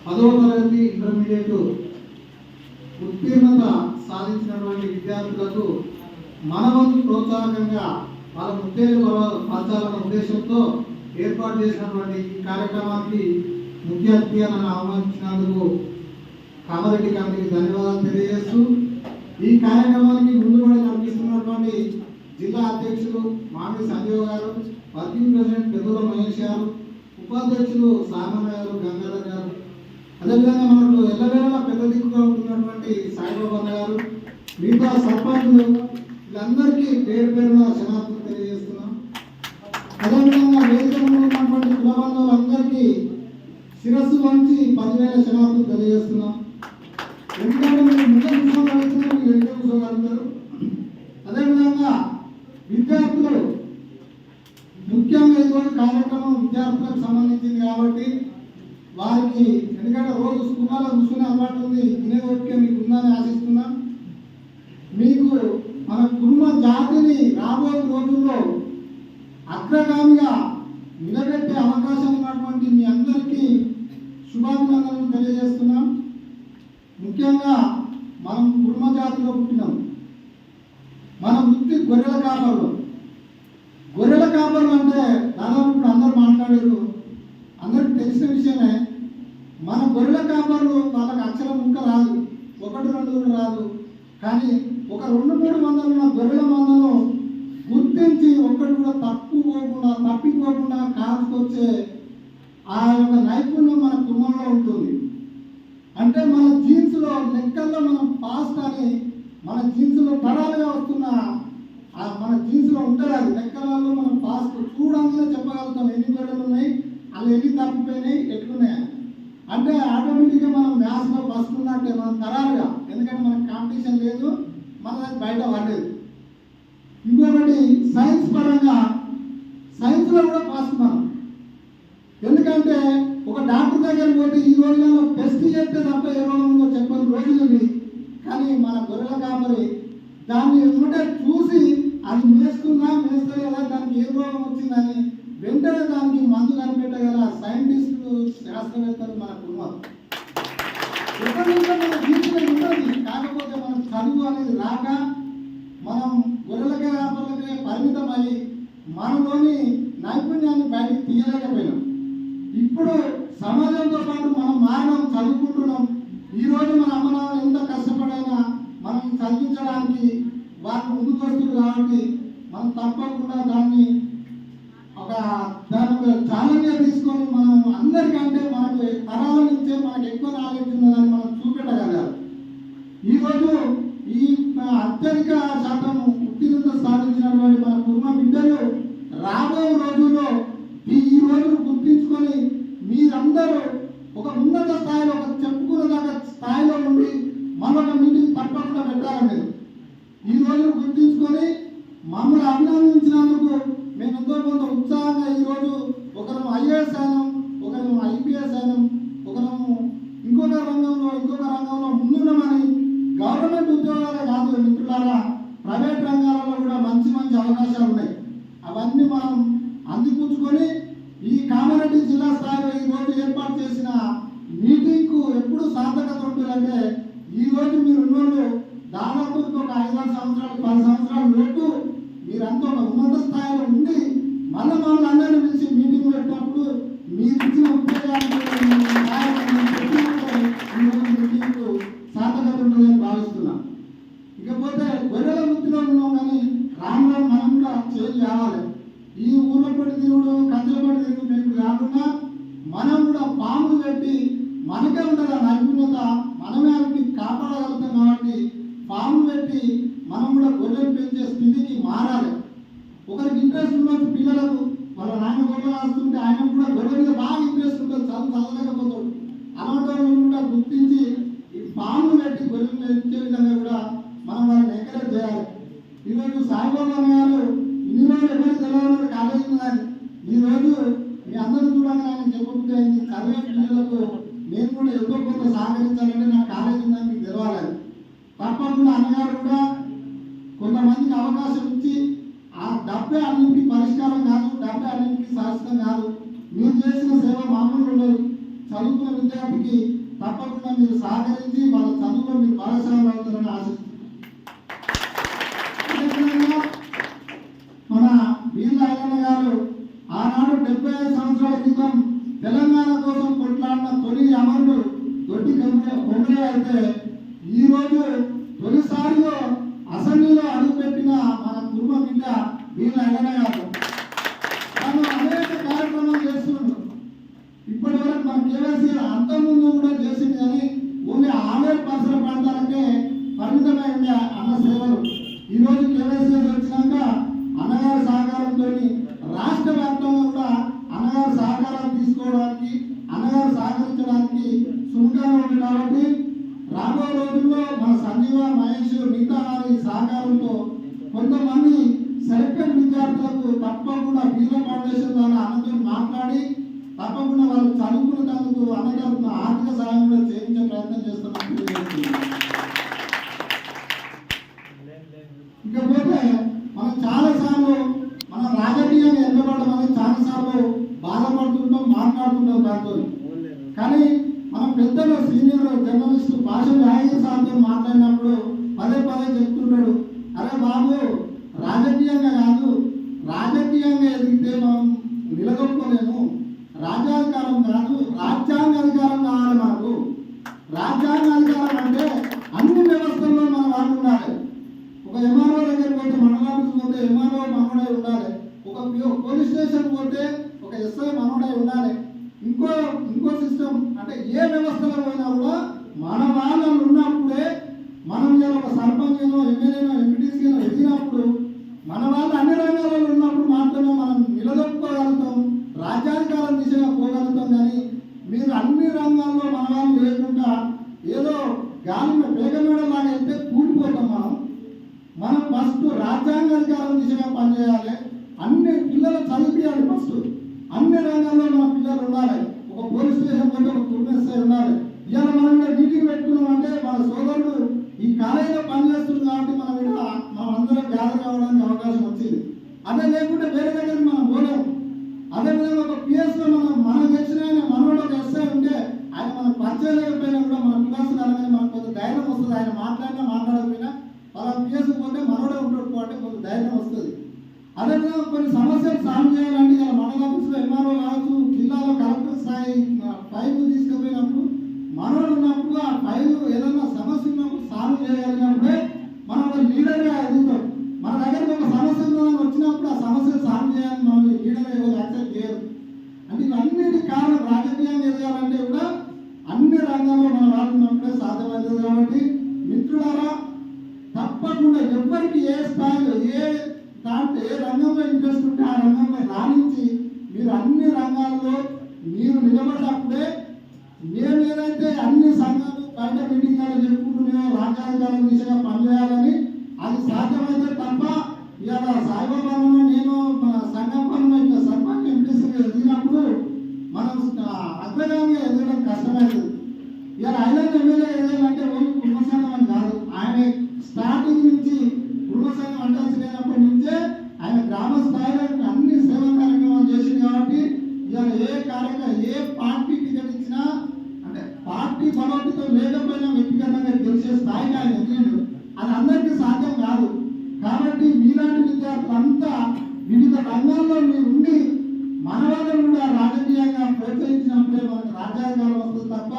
10వ తరగతి ఇంటర్మీడియట్ ఉత్తీర్ణత సాధించినటువంటి విద్యార్థులకు మనవంతు ప్రోత్సాహకంగా వాళ్ళ ఉత్తేజ పరచాలన్న ఉద్దేశంతో ఏర్పాటు చేసినటువంటి ఈ కార్యక్రమానికి ముఖ్య అతిథిగా నన్ను ఆహ్వానించినందుకు కామారెడ్డి కమిటీకి ధన్యవాదాలు తెలియజేస్తూ ఈ కార్యక్రమానికి ముందుబడి నడిపిస్తున్నటువంటి జిల్లా అధ్యక్షులు మామిడి సంజీవ్ గారు, వర్కింగ్ ప్రెసిడెంట్ పెద్దల మహేష్ గారు, ఉపాధ్యక్షులు సామన్ గారు, గంగాధర్ గారు, అదేవిధంగా మనకు ఎల్లవేళలా పెద్ద దిక్కుగా ఉంటున్నటువంటి సాయిబాబా గారు, మిగతా సర్పంచులు, వీళ్ళందరికీ పేరు పేరున క్షమాపణ తెలియజేస్తున్నాం. అదేవిధంగా వేదికలో ఉన్నటువంటి కులబంధువులందరికీ శిరస్సు వంచి 10,000 క్షమాపణ తెలియజేస్తున్నాం. ఎందుకంటే మీరు ముందు కూర్చోగలుగుతున్నారు, మీరు వెనుక కూర్చోగలుగుతారు. అదేవిధంగా విద్యార్థులు, ముఖ్యంగా ఇటువంటి కార్యక్రమం విద్యార్థులకు సంబంధించింది కాబట్టి వారికి, ఎందుకంటే రోజు స్కూల్లో కూర్చునే అలవాటు ఉంది, వినే ఓపిక మీకు ఉందని ఆశిస్తున్నాం. మీకు మన కుటుంబ జాతిని రాబోయే రోజుల్లో అగ్రగామిగా నిలబెట్టే అవకాశం ఉన్నటువంటి మీ అందరికీ శుభాభినందనలు తెలియజేస్తున్నాం. ముఖ్యంగా మనం కుటుంబ జాతిలో పుట్టినాం. మన వృత్తి గొర్రెల కాపర్లు. గొర్రెల కాపర్లు అంటే దాదాపు ఇప్పుడు అందరూ మాట్లాడారు, అందరికి తెలిసిన విషయమే. మన గొర్రెల కాపర్లు వాళ్ళకి అక్షరం ఇంకా రాదు, 1-2 కూడా రాదు. కానీ ఒక 200-300 ఉన్న గొర్రెల మందను గుర్తించి ఒక్కటి కూడా తప్పిపోకుండా కాచుకొచ్చే ఆ యొక్క నైపుణ్యం మన కుటుంబంలో ఉంటుంది. అంటే మన జీన్స్లో లెక్కల్లో మనం పాస్ట్ అని, మన జీన్స్లో తరాలుగా వస్తున్న మన జీన్స్లో ఉంటుంది. అది లెక్కలలో మనం పాస్ట్ చూడంగానే చెప్పగలుగుతాం ఎన్ని గొర్రెలు ఉన్నాయి, అవి ఎన్ని తప్పిపోయినాయి, ఎట్లున్నాయి. అంటే ఆటోమేటిక్గా మనం మ్యాథ్స్లో ఫస్ట్ ఉన్నట్టే మనం తరాలుగా, ఎందుకంటే మనకు కాంపిటీషన్ లేదు, మన బయట పడలేదు. ఇంకొకటి సైన్స్ పరంగా, సైన్స్లో కూడా ఫస్ట్ మనం. ఎందుకంటే ఒక డాక్టర్ దగ్గరికి పోతే ఈ రోజులలో టెస్ట్ చేస్తే తప్ప ఏ రోగం ఉందో చెప్పని రోజులని, కానీ మన గొర్రెల కాపరి దాన్ని ఏమంటే చూసి అది మేస్తలేదా, దానికి ఏ రోగం వచ్చిందని వెంటనే దానికి మందు కనిపెట్టగల సైంటిస్టులు, శాస్త్రవేత్తలు మన కుటుంబం. ఎక్కడి మన జీవితం ఉంటుంది. కాకపోతే మనం చదువు అనేది రాక మనం గొర్రెల కాపర్లకే పరిమితమై మనలోని నైపుణ్యాన్ని బయటకు తీయలేకపోయినాం. ఇప్పుడు సమాజంతో పాటు మనం మారడం, చదువుకుంటున్నాం. ఈరోజు మన అమ్మనాన్నలు ఎంత కష్టపడైనా మనం చదివించడానికి వాళ్ళు ముందుకు వస్తున్నారు. కాబట్టి మనం తప్పకుండా దాన్ని ఒక ఛాలెంజ్గా తీసుకొని మనం అందరికంటే మనకు తరాల నుంచే మనకు ఎక్కువ నాలెడ్జ్ ఉన్నదని మనం చూపెట్టగలగాలి. ఈరోజు ఈ అత్యధిక శాతం ఉత్తీర్ణత సాధించినటువంటి మన కుటుంబ బిడ్డలు రాబోయే రోజుల్లో ఈ రోజును గుర్తించుకొని మీరందరూ ఒక ఉన్నత స్థాయిలో, ఒక చెప్పుకున్న స్థాయిలో ఉండి మరొక మీటింగ్ తప్పకుండా పెట్టాలి. మీరు ఈ రోజును గుర్తించుకొని మమ్మల్ని అభినందించినందుకు మేము ఎంతో కొంత ఉత్సాహంగా ఈరోజు ఒకరు ఐఏఎస్ అయినాం, ఒకరు ఐపీఎస్ అయినాం, ఒకరు ఇంకొక రంగంలో ముందున్నామని. గవర్నమెంట్ ఉద్యోగాలే కాదు మిత్రులారా, ప్రైవేట్ రంగాలలో కూడా మంచి అవకాశాలు ఉన్నాయి. అవన్నీ మనం అందిపుచ్చుకొని ఈ కామారెడ్డి జిల్లా స్థాయిలో ఈరోజు ఏర్పాటు చేసిన మీటింగ్కు ఎప్పుడు సార్థకత ఉంటుందంటే, ఈరోజు మీరు ఉన్నోళ్ళు దాదాపు ఒక 5-6 సంవత్సరాలు 10 సంవత్సరాలు లోపు మీరంతా ఒక ఉన్నత స్థాయిలో ఉండి మమ్మల్ని అందరినీ పిలిచి మీటింగ్ పెట్టినప్పుడు మీరు ఇచ్చిన ఉద్యోగానికి మీటింగ్కు సార్థకత ఉంటుందని భావిస్తున్నాం. ఇకపోతే గొర్రెల వృత్తిలో ఉన్నాం, కానీ రాను మనం కూడా చేంజ్ కావాలి. ఈ ఊళ్ళో పడి తిరుగుడు, కంచెల పడి తిరుగుడు మేము కాకుండా మనం కూడా పాములు పెట్టి మనకే ఉంటుంది ఆ నైపుణ్యత, మనమే అవి కాపాడగలుగుతాం. కాబట్టి పాములు పెట్టి మనం కూడా గొర్రెలు పెంచే స్థితికి మారాలి. ఒకరికి ఇంట్రెస్ట్ ఉండొచ్చు, పిల్లలకు వాళ్ళ నాయన గొర్రెలు రాస్తుంటే ఆయన కూడా గొర్రెల మీద బాగా ఇంట్రెస్ట్ ఉంటుంది, చదవలేకపోతాడు. అలాంటి వాళ్ళని కూడా గుర్తించి ఈ పాములు పెట్టి గొర్రెలు పెంచే విధంగా కూడా మనం వాళ్ళని ఎంకరేజ్ చేయాలి. ఈరోజు సాయిబాబా గారు ఇన్ని రోజులు ఎవరికి తెలియదు కాలేజీ ఉందని, ఈరోజు మీ అందరూ చూడండి ఆయన చెప్పబుద్ధి అయింది. చదివే పిల్లలకు నేను కూడా ఎంతో కొంత సహకరించాలంటే నాకు కాలేజీ ఉందని మీకు తెలవాలి. తప్పకుండా అన్నగారు కూడా కొంతమందికి అవకాశం ఇచ్చి ఆ డబ్బే అన్నింటికి పరిష్కారం కాదు, డబ్బే అన్నింటికి శాశ్వతం కాదు. మీరు చేసిన సేవ మామూలు ఉండదు. చదువుకున్న విద్యార్థికి మీరు సహకరించి వాళ్ళ చదువులో మీరు భాగస్వాములు అవుతారని ఆశిస్తున్నాను. మన వీళ్ళ ఐలన్న గారు ఆనాడు 75 సంవత్సరాల క్రితం తెలంగాణ కోసం కొట్లాడిన తొలి అమరుడు దొడ్డి కొమరయ్య అయితే ఈరోజు తొలిసారిలో అసెంబ్లీలో అడుగుపెట్టిన మన కుటుంబ బిడ్డ వీళ్ళ ఐలన్న గారు తను అనేక కార్యక్రమాలు చేస్తున్నారు. ఇప్పటి వరకు మన కేవైసీ అంతకుముందు కూడా చేసింది కానీ ఓన్లీ ఆలయ పరిసర ప్రాంతాలకే పరిమితమై ఉండే అన్న సేవలు ఈరోజు కేవైసీ వచ్చినాక అన్నగారి సహకారంతో రాష్ట్ర వ్యాప్తంగా కూడా అన్నగారు సహకారాలు తీసుకోవడానికి అన్నగారు సహకరించడానికి సుముఖంగా ఉంది. కాబట్టి రాబోయే రోజుల్లో మన సంజీవ మహేష్ మిగతా వారి సహకారంతో కొంతమంది సెలెక్టెడ్ విద్యార్థులకు తప్పకుండా వీళ్ళ ఫౌండేషన్ ద్వారా అన్నతో మాట్లాడి తప్పకుండా వాళ్ళు చదువుకునేందుకు అన్నగారు ఆర్థిక సహాయం కూడా చేయించే ప్రయత్నం చేస్తున్నాం. ఇకపోతే మనం చాలాసార్లు మన రాజకీయాన్ని ఎన్నబడడం అనేది చాలాసార్లు బాధపడుతుంటాం, మాట్లాడుతుంటాం దాంతో. కానీ మన పెద్దలు సీనియర్ జర్నలిస్టు భాష రాజకీయ సార్తో మాట్లాడినప్పుడు పదే పదే చెప్తుంటాడు, అరే బాబు రాజకీయంగా కాదు, రాజకీయంగా ఎదిగితే మనం నిలదొక్కలేము, రాజ్యాధికారం కాదు రాజ్యాంగ అధికారం కావాలి. మనకు రాజ్యాంగ అధికారం అంటే అన్ని వ్యవస్థల్లో మన వాళ్ళు ఉండాలి. ఒక ఎంఆర్ఓ దగ్గరికి పోతే మండలానికి పోతే ఎంఆర్ఓ మనోడై ఉండాలి. ఒక పోలీస్ స్టేషన్ పోతే ఒక ఎస్ఐ మనోడై ఉండాలి. ఇంకో సిస్టమ్ అంటే ఏ వ్యవస్థలో పోయినా కూడా మన వాళ్ళు ఉన్నప్పుడే మనం ఒక సర్పంచ్నో ఎమ్మెల్యేనో ఎంపీటీసీనో ఎదిగినప్పుడు మన వాళ్ళు అన్ని రంగాలలో ఉన్నప్పుడు మాత్రమే మనం నిలదొక్కుకోగలుగుతాం, రాజ్యాధికారం దిశగా పోగలుగుతాం. కానీ మీరు అన్ని రంగాల్లో మన వాళ్ళు లేకుండా ఏదో గాలి వేగమేడలాగా వెళ్తే కూలిపోతాం. మనం ఫస్ట్ రాజ్యాంగాధికారం దిశగా పనిచేయాలి. అన్ని పిల్లలు చదివించాలి. ఫస్ట్ అన్ని రంగాల్లో మన పిల్లలు ఉండాలి. ఒక పోలీస్ స్టేషన్ పోతే ఒక కుటుంబ ఉండాలి. ఇవాళ మనం మీటింగ్ పెట్టుకున్నాం అంటే మన సోదరుడు ఈ కాలేజీలో పనిచేస్తుంది కాబట్టి మనం అందరం గ్యాదర్ కావడానికి అవకాశం వచ్చింది. అదే లేకుంటే వేరే దగ్గరికి మనం పోలేము. అదేవిధంగా ఒక పిఎస్లో మనం తెలిసిన ఆయన మనోడు ఒక ఎస్ఐ ఉంటే ఆయన మనం పరిచయం లేకపోయినా కూడా మన పిల్లలు అలాగే మనకు కొంత ధైర్యం వస్తుంది. ఆయన మాట్లాడినా మాట్లాడకపోయినా అలా పిఎస్ పోతే మనోడే ఉంటాడు అంటే కొంత ధైర్యం వస్తుంది. అదేవిధంగా కొన్ని సమస్యలు సాల్వ్ చేయాలంటే ఇలా మండల ఆఫీసులో ఎంఆర్ఓ కావచ్చు, జిల్లాలో కలెక్టర్ స్థాయి ఫైల్ తీసుకుపోయినప్పుడు మనోడు ఉన్నప్పుడు ఆ ఫైల్ ఏదైనా సమస్య ఉన్నప్పుడు సాల్వ్ చేయగలిగినప్పుడే మనం ఒక లీడర్గా ఎదుగుతాం. మన దగ్గరికి ఒక సమస్య వచ్చినప్పుడు ఆ సమస్యలు సాల్వ్ చేయాలని మనం లీడర్ ఎవరు యాక్సెప్ట్ చేయరు. అంటే ఇవన్నిటి కారణం రాజకీయంగా ఎదగాలంటే కూడా అన్ని రంగాల్లో మనం వాడుతున్నప్పుడే సాధ్యమవుతుంది. కాబట్టి మిత్రులారా తప్పకుండా ఎవరికి ఏ స్థాయిలో ఏ రంగంలో ఇంట్రెస్ట్ ఉంటే ఆ రంగంలో రాణించి మీరు అన్ని రంగాల్లో మీరు నిలబడినప్పుడే మేము ఏదైతే అన్ని సంఘాలు బయట మీటింగ్లో చెప్పుకుంటున్నామో రాజ్యాంగాల దిశగా పనిచేయాలని అది సాధ్యమైతే తప్ప ఇవాళ సాయిబాబాను నేను మన సంఘం పనులు ఇట్లా సర్పంచ్ ఎంపీసీగా ఎదిగినప్పుడు మనం అగ్రగామిగా ఎదగడం కష్టమవుతుంది. ఇవాళ ఐలాండ్ ఎమ్మెల్యే ఎదగాలంటే ఓన్లీ కుటుంబ సంఘం అని కాదు, ఆయన స్టార్టింగ్ నుంచి కుటుంబ సంఘం అంటాల్సినప్పటి నుంచే ఆయన గ్రామ స్థాయిలో అన్ని సేవా కార్యక్రమాలు చేసింది. కాబట్టి ఇవాళ ఏ పార్టీ టికెట్ ఇచ్చినా అంటే పార్టీ బలోటితో లేకపోయినా వ్యక్తిగతంగా గెలిచే స్థాయికి ఆయన ఎదిగిండు. అది అందరికీ సాధ్యం కాదు. కాబట్టి మీలాంటి విద్యార్థులంతా వివిధ రంగాల్లో మీరు ఉండి మన వాళ్ళని కూడా రాజకీయంగా ప్రోత్సహించినప్పుడే మనకు రాజ్యాంగాలు వస్తుంది తప్ప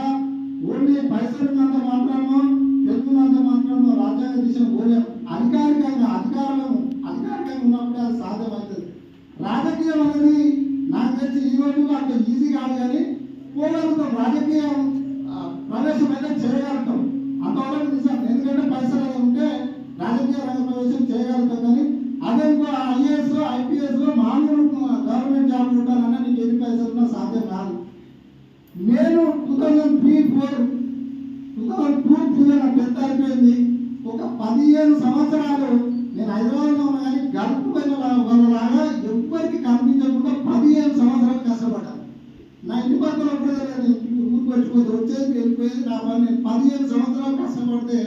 ఓన్లీ పైసలున్నంత మాత్రమో తెలుగున్నంత మాత్రమో రాజ్యాంగ దిశ పోలేము. అధికారికంగా ఉన్నప్పుడే అది సాధ్యమవుతుంది. రాజకీయం అనేది నాకు తెలిసి ఈ రోజుల్లో అంత ఈజీ కాదు, కానీ పోగలుగుతాం. రాజకీయం ప్రవేశం అయితే చేయగలుగుతాం అంతవరకు నిజం. ఎందుకంటే పైసలు ఉంటే రాజకీయ రంగ ప్రవేశం చేయగలుగుతాం. కానీ అదే ఐఏఎస్ ఐపీఎస్ మామూలు గవర్నమెంట్ జాబ్ ఉంటానన్నా నీకు ఎన్ని పైసలు ఉన్నా సాధ్యం కాదు. నేను 2002-3 నాకు పెద్ద అయిపోయింది. ఒక 15 సంవత్సరాలు నేను హైదరాబాద్లో ఉన్నా కానీ గడుపుపోయిన వాళ్ళలాగా ఎవ్వరికి కనిపించకుండా 15 సంవత్సరాలు కష్టపడ్డాను. నా ఇంటి పక్కన ఊరికి వచ్చేది వెళ్ళిపోయేది నా పని. నేను 15 సంవత్సరాలు కష్టపడితే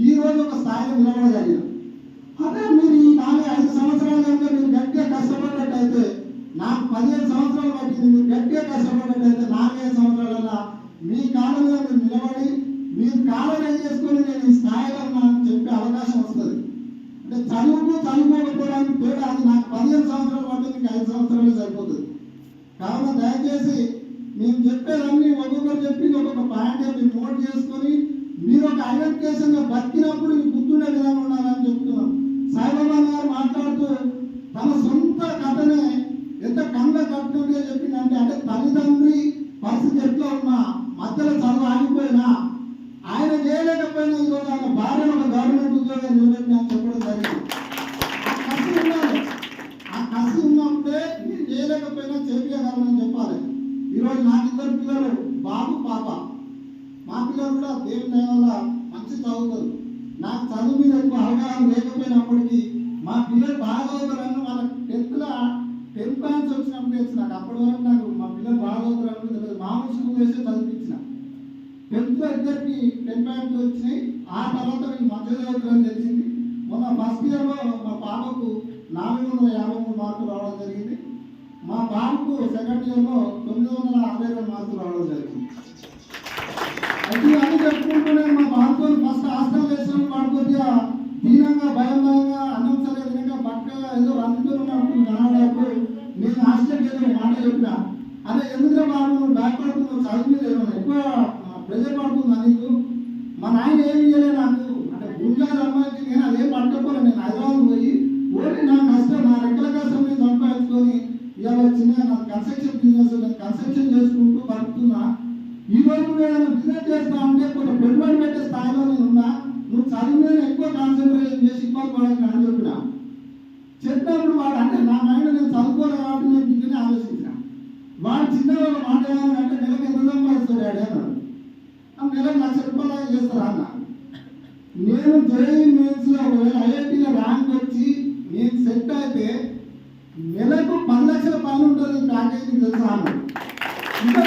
ఈ రోజు ఒక స్థాయిలో నిలబడగలిగాను. అదే మీరు ఈ 4-5 సంవత్సరాలు కనుక మీరు గట్టిగా కష్టపడ్డట్టయితే నాకు 15 సంవత్సరాలు పట్టింది. మీరు గట్టిగా కష్టపడ్డట్టయితే 4-5 సంవత్సరాల మీ కాలం మీద మీరు నిలబడి కాలం చేసుకొని నేను ఈ స్థాయిలో ఉన్నా అని చెప్పే అవకాశం వస్తుంది. అంటే చదువుకోకపోవడానికి తేడా అది నాకు 15 సంవత్సరాలు పడుతుంది, మీకు 5 సంవత్సరాలు సరిపోతుంది. కావున దయచేసి మేము చెప్పేదన్నీ ఒక్కొక్కరు చెప్పి ఒక్కొక్క పాయింట్ మీరు నోట్ చేసుకొని మీరు ఒక ఐడెంటిఫికేషన్గా బతికినప్పుడు మీకు గుర్తుండే విధంగా ఉండాలని చెప్తున్నాం. సాయిబాబా గారు మాట్లాడుతూ తన సొంత కథనే ఎంత కళ్ళ కట్టినట్టుగా చెప్పిందంటే, అంటే తల్లిదండ్రి పరిస్థితి ఎట్లా ఉన్నా మధ్యలో చదువు ఆగిపోయినా ఆయన చేయలేకపోయినా ఈరోజు ఆయన భార్య ఒక గవర్నమెంట్ ఉద్యోగం నిలబెట్టి అని చెప్పడం జరిగింది. ఆ కసి ఉండాలి, ఆ కసి ఉన్నప్పుడే నేను చేయలేకపోయినా చేపించగలనని చెప్పాలి. ఈరోజు నాకు 2 పిల్లలు, బాబు పాప. మా పిల్లలు కూడా దేవుని దయ వల్ల మంచి చదువుతారు. నాకు చదువు మీద ఎక్కువ అవగాహన లేకపోయినప్పటికీ మా పిల్లలు బాగా చదువుతారని వాళ్ళ 10 పాయింట్స్ వచ్చినప్పుడు తెలుసు నాకు. అప్పటి వరకు నాకు మా పిల్లలు బాగా చదువుతారని తెలియదు. మామూలు స్కూల్ వేసే చదివించిన 10th ఇద్దరికి 10 పాయింట్స్ వచ్చినాయి. ఆ తర్వాత వీళ్ళు మంచిగా చదువుతారని తెలిసింది. మొన్న ఫస్ట్ ఇయర్లో మా పాపకు 453 మార్కులు రావడం జరిగింది. మా బాబుకు సెకండ్ ఇయర్లో 962 మార్కులు రావడం జరిగింది. అయితే అన్ని చెప్పుకుంటూనే మా బాబుతో ఫస్ట్ హాస్టల్ వేసిన వాడు కొద్దిగా దీనంగా భయంగా అన్నం సరిగా తినక బట్టగా ఏదో రంగుతో ఉన్నప్పుడు కనబడేప్పుడు నేను హాస్టల్కి ఏదో మాట చెప్పిన, అదే ఎందుకంటే బాబు నువ్వు భయపడుతున్నావు, చదువు మీద ఏమన్నా ఎక్కువ ప్రెజర్ పడుతుందా నీకు? మా నాయన ఏమి చేయలేదు నాకు, అంటే గుంజాలు సంపాదించి నేను అదేం పట్టుకోలేదు. నేను హైదరాబాద్ పోయి ఓన్లీ నా కష్టం, నా రెక్కల కష్టం నేను సంపాదించుకొని ఇవాళ చిన్న నా కన్స్ట్రక్షన్ బిజినెస్ నేను కన్స్ట్రక్షన్ చేసుకుంటూ బతుకుతున్నా. ఈ రోజు నువ్వు ఏదైనా బిజినెస్ చేస్తా అంటే కొంచెం పెట్టుబడి పెట్టే స్థాయిలో నేను ఉన్నా, నువ్వు చదువు మీద ఎక్కువ కాన్సన్ట్రేషన్ చేసి ఇబ్బంది పడక అని చెప్పిన. చెప్పినప్పుడు వాడు అంటే నా మైండ్ నేను చదువుకోలేదు కాబట్టి నేను బిజినెస్ ఆలోచించిన. వాడు చిన్నగా ఒక మాట ఏమన్నాడంటే నెలకు ఎంత సంపాదిస్తాడు డాడీ అన్నాడు. ఆ నెలకు ₹1,00,000 చేస్తారా అన్న. నేను జేఈఈ మెయిన్స్లో ఒకవేళ ఐఐటీలో ర్యాంక్ వచ్చి నేను సెట్ అయితే నెలకు 10 లక్షల పైన ఉంటుంది ప్యాకేజ్ తెలుసా అన్నాడు. ఇంకా